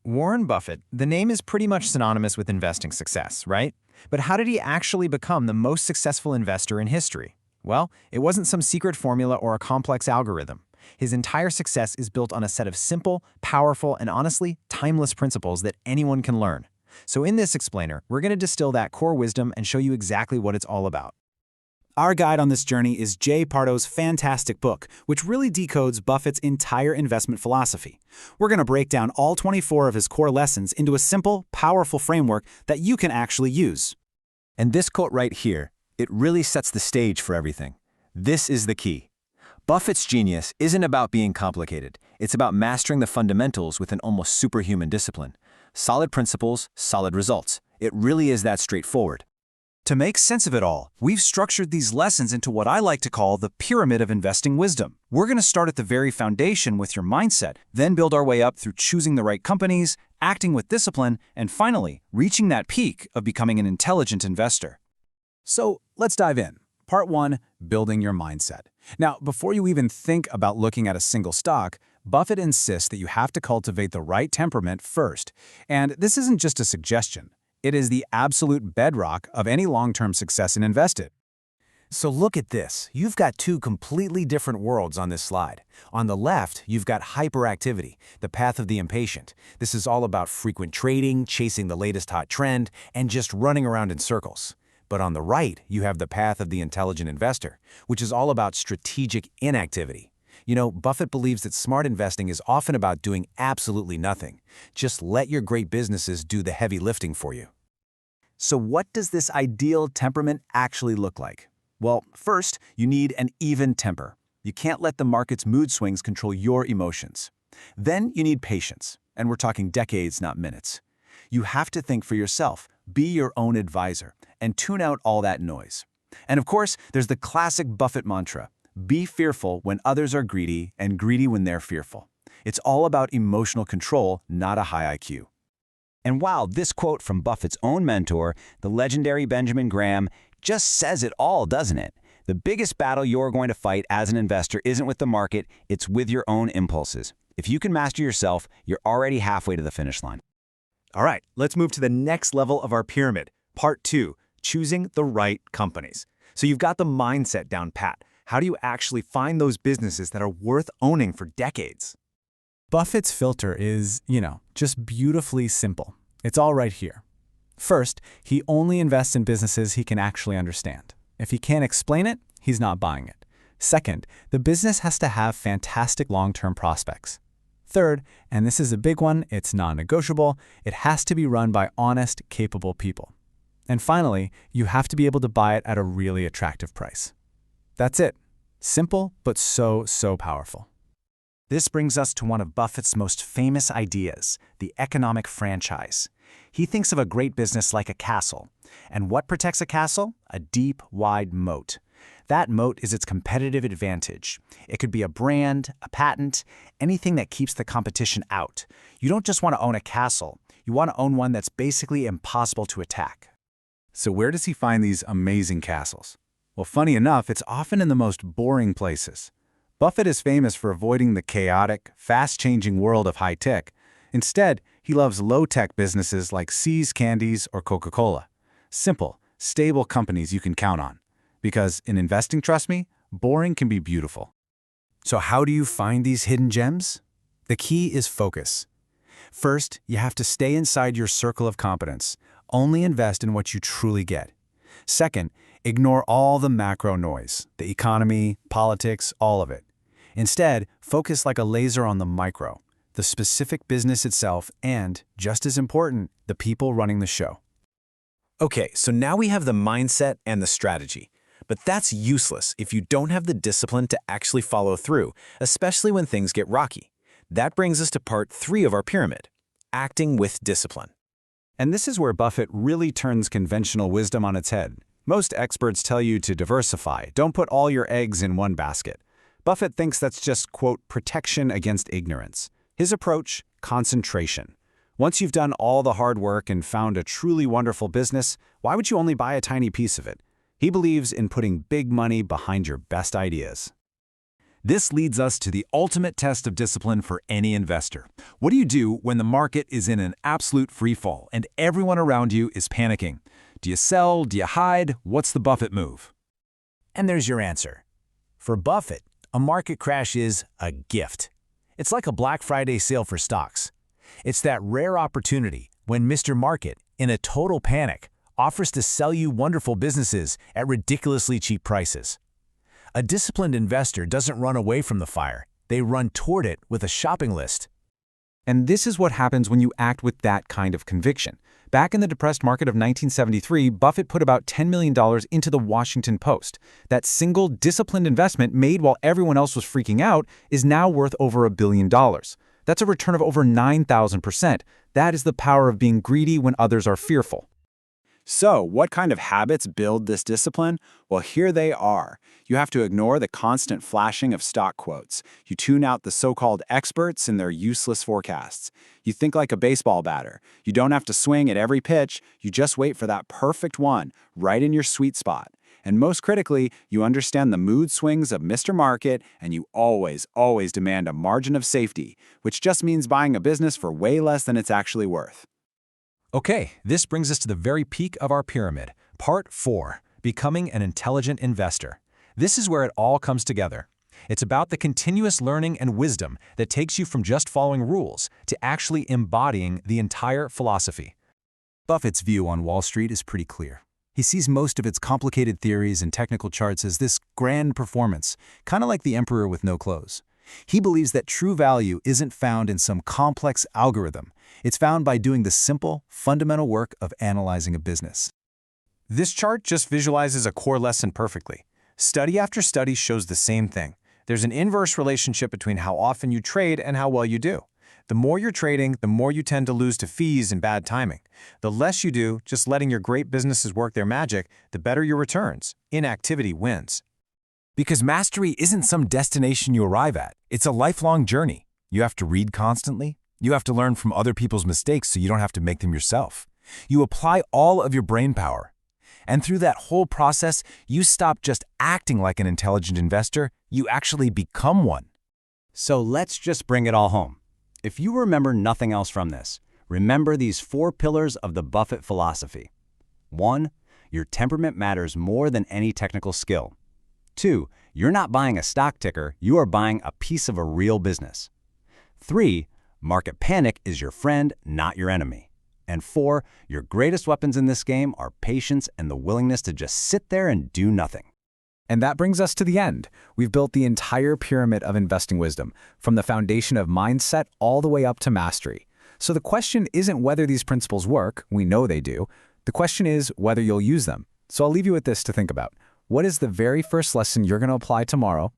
Warren Buffett, the name is pretty much synonymous with investing success, right? But how did he actually become the most successful investor in history? Well, it wasn't some secret formula or a complex algorithm. His entire success is built on a set of simple, powerful, and honestly, timeless principles that anyone can learn. So in this explainer, we're going to distill that core wisdom and show you exactly what it's all about. Our guide on this journey is Jay Pardo's fantastic book, which really decodes Buffett's entire investment philosophy. We're going to break down all 24 of his core lessons into a simple, powerful framework that you can actually use. And this quote right here, it really sets the stage for everything. This is the key. Buffett's genius isn't about being complicated. It's about mastering the fundamentals with an almost superhuman discipline. Solid principles, solid results. It really is that straightforward. To make sense of it all, we've structured these lessons into what I like to call the pyramid of investing wisdom. We're going to start at the very foundation with your mindset, then build our way up through choosing the right companies, acting with discipline, and finally, reaching that peak of becoming an intelligent investor. So let's dive in. Part 1, building your mindset. Now, before you even think about looking at a single stock, Buffett insists that you have to cultivate the right temperament first. And this isn't just a suggestion. It is the absolute bedrock of any long-term success in investing. So look at this. You've got two completely different worlds on this slide. On the left, you've got hyperactivity, the path of the impatient. This is all about frequent trading, chasing the latest hot trend, and just running around in circles. But on the right, you have the path of the intelligent investor, which is all about strategic inactivity. You know, Buffett believes that smart investing is often about doing absolutely nothing. Just let your great businesses do the heavy lifting for you. So what does this ideal temperament actually look like? Well, first, you need an even temper. You can't let the market's mood swings control your emotions. Then you need patience, and we're talking decades, not minutes. You have to think for yourself, be your own advisor, and tune out all that noise. And of course, there's the classic Buffett mantra, be fearful when others are greedy and greedy when they're fearful. It's all about emotional control, not a high IQ. And wow, this quote from Buffett's own mentor, the legendary Benjamin Graham, just says it all, doesn't it? The biggest battle you're going to fight as an investor isn't with the market, it's with your own impulses. If you can master yourself, you're already halfway to the finish line. All right, let's move to the next level of our pyramid. Part 2, choosing the right companies. So you've got the mindset down pat. How do you actually find those businesses that are worth owning for decades? Buffett's filter is, just beautifully simple. It's all right here. First, he only invests in businesses he can actually understand. If he can't explain it, he's not buying it. Second, the business has to have fantastic long-term prospects. Third, and this is a big one, it's non-negotiable, it has to be run by honest, capable people. And finally, you have to be able to buy it at a really attractive price. That's it. Simple, but so powerful. This brings us to one of Buffett's most famous ideas, the economic franchise. He thinks of a great business like a castle. And what protects a castle? A deep, wide moat. That moat is its competitive advantage. It could be a brand, a patent, anything that keeps the competition out. You don't just want to own a castle. You want to own one that's basically impossible to attack. So where does he find these amazing castles? Well, funny enough, it's often in the most boring places. Buffett is famous for avoiding the chaotic, fast-changing world of high-tech. Instead, he loves low-tech businesses like See's Candies or Coca-Cola. Simple, stable companies you can count on. Because in investing, trust me, boring can be beautiful. So how do you find these hidden gems? The key is focus. First, you have to stay inside your circle of competence. Only invest in what you truly get. Second, ignore all the macro noise, the economy, politics, all of it. Instead, focus like a laser on the micro, the specific business itself, and, just as important, the people running the show. Okay, so now we have the mindset and the strategy. But that's useless if you don't have the discipline to actually follow through, especially when things get rocky. That brings us to part 3 of our pyramid, acting with discipline. And this is where Buffett really turns conventional wisdom on its head. Most experts tell you to diversify, don't put all your eggs in one basket. Buffett thinks that's just, quote, protection against ignorance. His approach, concentration. Once you've done all the hard work and found a truly wonderful business, why would you only buy a tiny piece of it? He believes in putting big money behind your best ideas. This leads us to the ultimate test of discipline for any investor. What do you do when the market is in an absolute freefall and everyone around you is panicking? Do you sell? Do you hide? What's the Buffett move? And there's your answer. For Buffett, a market crash is a gift. It's like a Black Friday sale for stocks. It's that rare opportunity when Mr. Market, in a total panic, offers to sell you wonderful businesses at ridiculously cheap prices. A disciplined investor doesn't run away from the fire. They run toward it with a shopping list. And this is what happens when you act with that kind of conviction. Back in the depressed market of 1973, Buffett put about $10 million into the Washington Post. That single disciplined investment made while everyone else was freaking out is now worth over $1 billion. That's a return of over 9,000%. That is the power of being greedy when others are fearful. So, what kind of habits build this discipline? Well, here they are. You have to ignore the constant flashing of stock quotes. You tune out the so-called experts and their useless forecasts. You think like a baseball batter. You don't have to swing at every pitch. You just wait for that perfect one, right in your sweet spot. And most critically, you understand the mood swings of Mr. Market, and you always demand a margin of safety, which just means buying a business for way less than it's actually worth. Okay, this brings us to the very peak of our pyramid. Part 4, Becoming an Intelligent Investor. This is where it all comes together. It's about the continuous learning and wisdom that takes you from just following rules to actually embodying the entire philosophy. Buffett's view on Wall Street is pretty clear. He sees most of its complicated theories and technical charts as this grand performance, kind of like the emperor with no clothes. He believes that true value isn't found in some complex algorithm. It's found by doing the simple, fundamental work of analyzing a business. This chart just visualizes a core lesson perfectly. Study after study shows the same thing. There's an inverse relationship between how often you trade and how well you do. The more you're trading, the more you tend to lose to fees and bad timing. The less you do, just letting your great businesses work their magic, the better your returns. Inactivity wins. Because mastery isn't some destination you arrive at. It's a lifelong journey. You have to read constantly. You have to learn from other people's mistakes so you don't have to make them yourself. You apply all of your brain power. And through that whole process, you stop just acting like an intelligent investor, you actually become one. So let's just bring it all home. If you remember nothing else from this, remember these 4 pillars of the Buffett philosophy. 1. Your temperament matters more than any technical skill. 2. You're not buying a stock ticker, you are buying a piece of a real business. 3. Market panic is your friend, not your enemy. And 4. Your greatest weapons in this game are patience and the willingness to just sit there and do nothing. And that brings us to the end. We've built the entire pyramid of investing wisdom, from the foundation of mindset all the way up to mastery. So the question isn't whether these principles work, we know they do. The question is whether you'll use them. So I'll leave you with this to think about. What is the very first lesson you're going to apply tomorrow